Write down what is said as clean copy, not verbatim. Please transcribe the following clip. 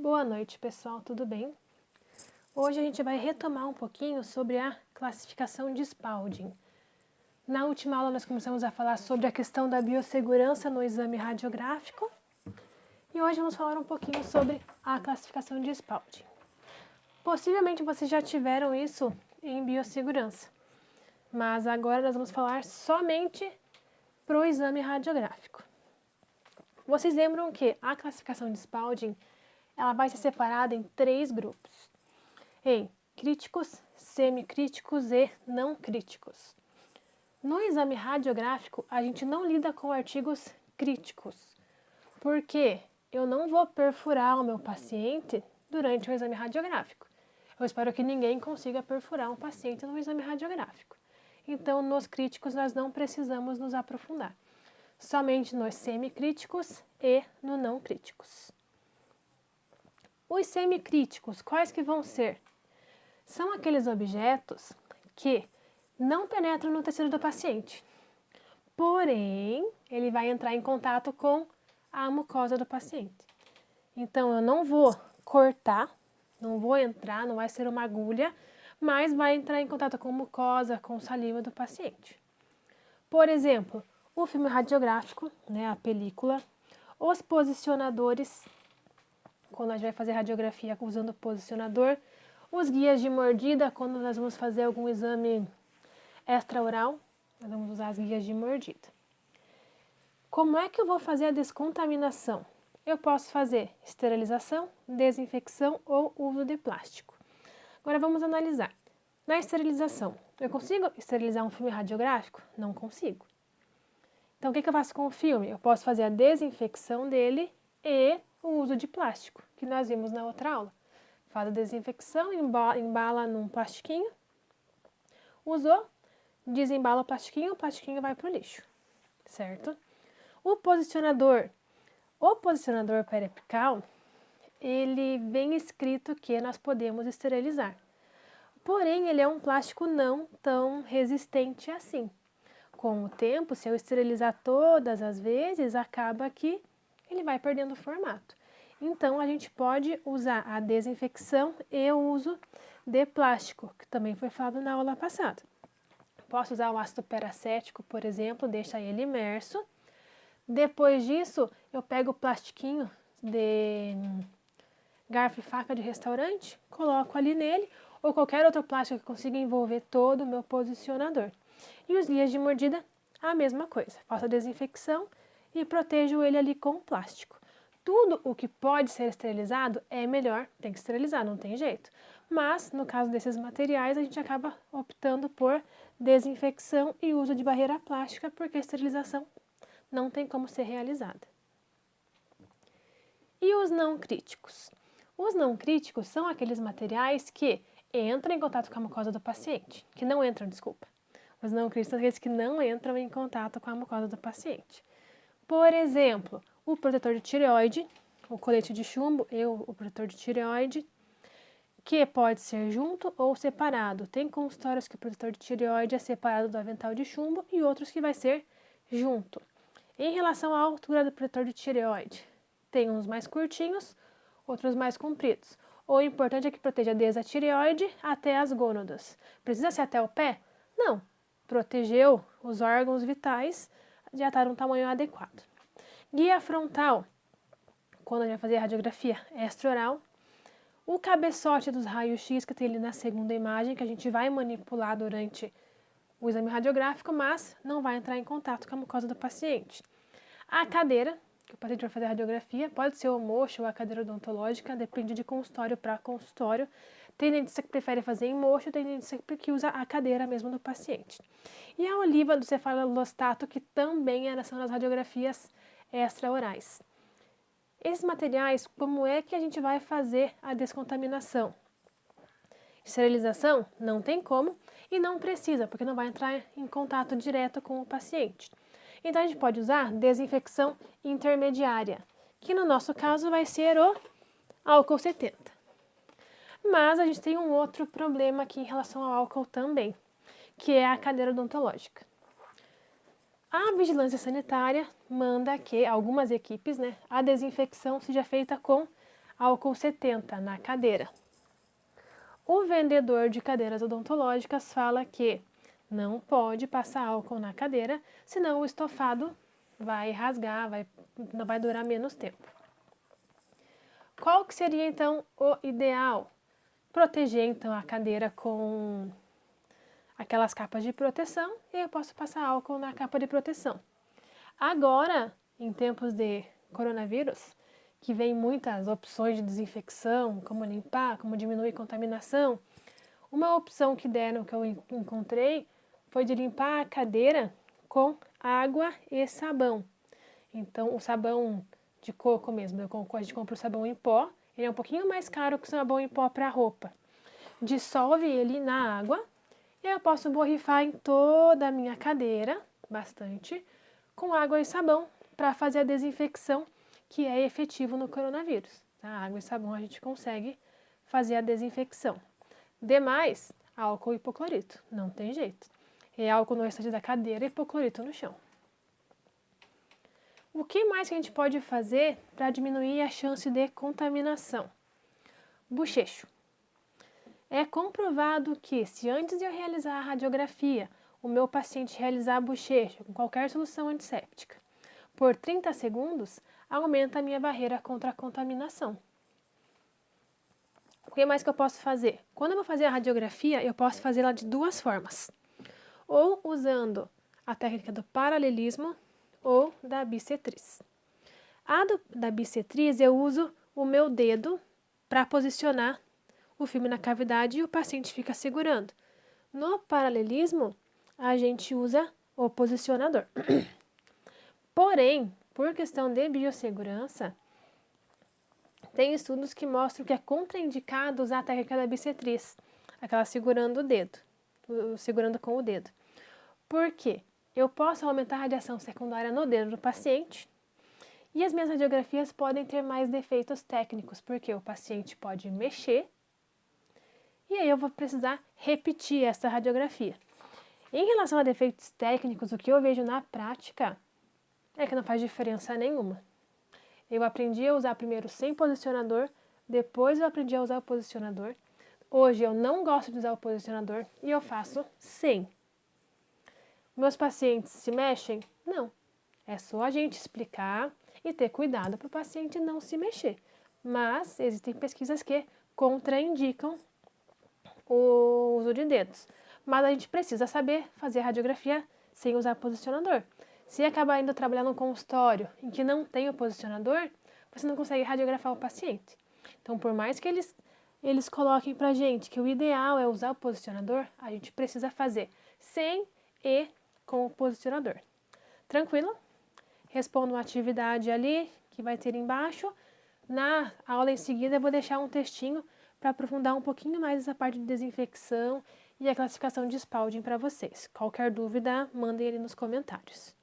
Boa noite, pessoal, tudo bem? Hoje a gente vai retomar um pouquinho sobre a classificação de Spalding. Na última aula nós começamos a falar sobre a questão da biossegurança no exame radiográfico e hoje vamos falar um pouquinho sobre a classificação de Spalding. Possivelmente vocês já tiveram isso em biossegurança, mas agora nós vamos falar somente para o exame radiográfico. Vocês lembram que a classificação de Spalding ela vai ser separada em 3 grupos, em críticos, semicríticos e não críticos. No exame radiográfico, a gente não lida com artigos críticos, porque eu não vou perfurar o meu paciente durante o exame radiográfico. Eu espero que ninguém consiga perfurar um paciente no exame radiográfico. Então, nos críticos, nós não precisamos nos aprofundar. Somente nos semicríticos e no não críticos. Os semicríticos, quais que vão ser? São aqueles objetos que não penetram no tecido do paciente, porém, ele vai entrar em contato com a mucosa do paciente. Então, eu não vou cortar, não vou entrar, não vai ser uma agulha, mas vai entrar em contato com mucosa, com saliva do paciente. Por exemplo, o filme radiográfico, a película, os posicionadores, quando a gente vai fazer radiografia usando posicionador, os guias de mordida, quando nós vamos fazer algum exame extraoral, nós vamos usar as guias de mordida. Como é que eu vou fazer a descontaminação? Eu posso fazer esterilização, desinfecção ou uso de plástico. Agora vamos analisar. Na esterilização, eu consigo esterilizar um filme radiográfico? Não consigo. Então, o que eu faço com o filme? Eu posso fazer a desinfecção dele e o uso de plástico, que nós vimos na outra aula. Faz a desinfecção, embala num plastiquinho, usou, desembala o plastiquinho vai para o lixo, certo? O posicionador periapical, ele vem escrito que nós podemos esterilizar. Porém, ele é um plástico não tão resistente assim. Com o tempo, se eu esterilizar todas as vezes, acaba que ele vai perdendo o formato. Então, a gente pode usar a desinfecção e o uso de plástico, que também foi falado na aula passada. Posso usar o ácido peracético, por exemplo, deixar ele imerso. Depois disso, eu pego o plastiquinho de garfo e faca de restaurante, coloco ali nele, ou qualquer outro plástico que consiga envolver todo o meu posicionador. E os guias de mordida, a mesma coisa. Faço a desinfecção e protejo ele ali com plástico. Tudo o que pode ser esterilizado é melhor, tem que esterilizar, não tem jeito. Mas, no caso desses materiais, a gente acaba optando por desinfecção e uso de barreira plástica, porque a esterilização não tem como ser realizada. E os não críticos? Os não críticos são aqueles materiais que entram em contato com a mucosa do paciente, que não entram, desculpa. Os não críticos são aqueles que não entram em contato com a mucosa do paciente. Por exemplo, o protetor de tireoide, o colete de chumbo e o protetor de tireoide, que pode ser junto ou separado. Tem consultórios que o protetor de tireoide é separado do avental de chumbo e outros que vai ser junto. Em relação à altura do protetor de tireoide, tem uns mais curtinhos, outros mais compridos. O importante é que proteja desde a tireoide até as gônadas. Precisa ser até o pé? Não. Protegeu os órgãos vitais, já está num tamanho adequado. Guia frontal, quando a gente vai fazer a radiografia extraoral. O cabeçote dos raios-x que tem ali na segunda imagem, que a gente vai manipular durante o exame radiográfico, mas não vai entrar em contato com a mucosa do paciente. A cadeira, que o paciente vai fazer a radiografia, pode ser o mocho ou a cadeira odontológica, depende de consultório para consultório. Tem dentista que prefere fazer em mocho, tem dentista que usa a cadeira mesmo do paciente. E a oliva do cefalolostato, que também são nas radiografias extraorais. Esses materiais, como é que a gente vai fazer a descontaminação? Esterilização? Não tem como e não precisa, porque não vai entrar em contato direto com o paciente. Então, a gente pode usar desinfecção intermediária, que no nosso caso vai ser o álcool 70. Mas a gente tem um outro problema aqui em relação ao álcool também, que é a cadeira odontológica. A vigilância sanitária manda que algumas equipes, a desinfecção seja feita com álcool 70 na cadeira. O vendedor de cadeiras odontológicas fala que não pode passar álcool na cadeira, senão o estofado vai rasgar, não vai durar menos tempo. Qual que seria então o ideal? Proteger então a cadeira com aquelas capas de proteção e eu posso passar álcool na capa de proteção. Agora, em tempos de coronavírus, que vem muitas opções de desinfecção, como limpar, como diminuir contaminação, uma opção que deram, que eu encontrei, foi de limpar a cadeira com água e sabão. Então, o sabão de coco mesmo, a gente compra o sabão em pó, ele é um pouquinho mais caro que o sabão em pó para roupa. Dissolve ele na água e eu posso borrifar em toda a minha cadeira, bastante, com água e sabão para fazer a desinfecção, que é efetivo no coronavírus. A água e sabão a gente consegue fazer a desinfecção. Demais, álcool e hipoclorito, não tem jeito. É álcool no restante da cadeira e hipoclorito no chão. O que mais que a gente pode fazer para diminuir a chance de contaminação? Bochecho. É comprovado que se antes de eu realizar a radiografia, o meu paciente realizar a bochecha com qualquer solução antisséptica, por 30 segundos, aumenta a minha barreira contra a contaminação. O que mais que eu posso fazer? Quando eu vou fazer a radiografia, eu posso fazê-la de duas formas. Ou usando a técnica do paralelismo ou da bissetriz. Da bissetriz, eu uso o meu dedo para posicionar o filme na cavidade e o paciente fica segurando. No paralelismo, a gente usa o posicionador. Porém, por questão de biossegurança, tem estudos que mostram que é contraindicado usar a técnica da bissetriz, aquela segurando o dedo, segurando com o dedo. Por quê? Eu posso aumentar a radiação secundária no dedo do paciente e as minhas radiografias podem ter mais defeitos técnicos, porque o paciente pode mexer e aí eu vou precisar repetir essa radiografia. Em relação a defeitos técnicos, o que eu vejo na prática é que não faz diferença nenhuma. Eu aprendi a usar primeiro sem posicionador, depois eu aprendi a usar o posicionador. Hoje eu não gosto de usar o posicionador e eu faço sem. Meus pacientes se mexem? Não. É só a gente explicar e ter cuidado para o paciente não se mexer. Mas existem pesquisas que contraindicam o uso de dedos. Mas a gente precisa saber fazer a radiografia sem usar posicionador. Se acabar indo trabalhar num consultório em que não tem o posicionador, você não consegue radiografar o paciente. Então, por mais que eles coloquem pra gente que o ideal é usar o posicionador, a gente precisa fazer sem e com o posicionador. Tranquilo? Respondo uma atividade ali que vai ter embaixo. Na aula em seguida eu vou deixar um textinho para aprofundar um pouquinho mais essa parte de desinfecção e a classificação de Spalding para vocês. Qualquer dúvida, mandem ele nos comentários.